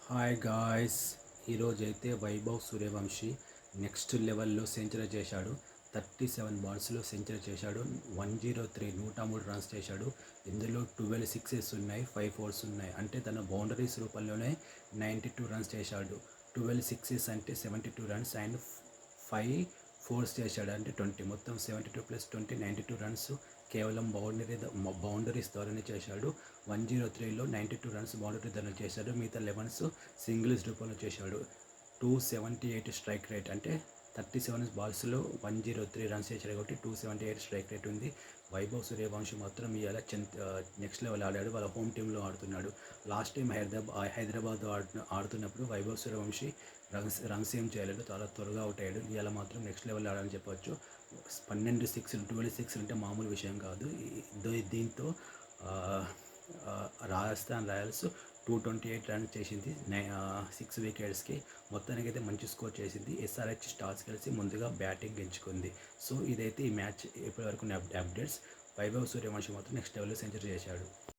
Hi guys, ఈరోజైతే Vaibhav Suryavanshi next లెవెల్లో century చేశాడు. 37 బాల్స్లో సెంచరీ చేశాడు. 103 రన్స్ చేశాడు. ఇందులో 12 సిక్సెస్ ఉన్నాయి, 5 ఫోర్స్ ఉన్నాయి. అంటే తన బౌండరీస్ రూపంలోనే 92 రన్స్ చేశాడు. 12 సిక్సెస్ అంటే 72 రన్స్ అండ్ 5 ఫోర్స్ చేశాడు అంటే 20. మొత్తం 72 + 20 92 రన్స్ కేవలం బౌండరీస్ ద్వారానే చేశాడు. 103లో 92 రన్స్ బౌండరీ ద్వారా చేశాడు. మిగతా 11 సింగిల్స్ రూపంలో చేశాడు. 278 స్ట్రైక్ రేట్ అంటే 37 బాల్స్లో 103 రన్స్ చేశాడు కాబట్టి 278 స్ట్రైక్ రేట్ ఉంది. వైభవ్ సూర్యవంశీ మాత్రం ఇవాళ నెక్స్ట్ లెవెల్ ఆడాడు. వాళ్ళ హోమ్ టీంలో ఆడుతున్నాడు. లాస్ట్ టైం హైదరాబాద్ ఆడుతున్నప్పుడు వైభవ్ సూర్యవంశీ రన్స్ ఏం చేయలేదు, చాలా త్వరగా అవుట్ అయ్యాడు. ఇవాళ మాత్రం నెక్స్ట్ లెవెల్ ఆడాలని చెప్పొచ్చు. 12 సిక్స్లు 12 సిక్స్లు అంటే మామూలు విషయం కాదు. దీంతో రాజస్థాన్ రాయల్స్ 228 రన్స్ చేసింది 6 వికెట్స్కి. మొత్తానికి అయితే మంచి స్కోర్ చేసింది. SRH స్టార్స్ కలిసి ముందుగా బ్యాటింగ్ ఎంచుకుంది. సో ఇదైతే ఈ మ్యాచ్ ఇప్పటివరకు అప్డేట్స్. వైభవ్ సూర్యవంశీ మాత్రం నెక్స్ట్ లెవెల్లో సెంచరీ చేశాడు.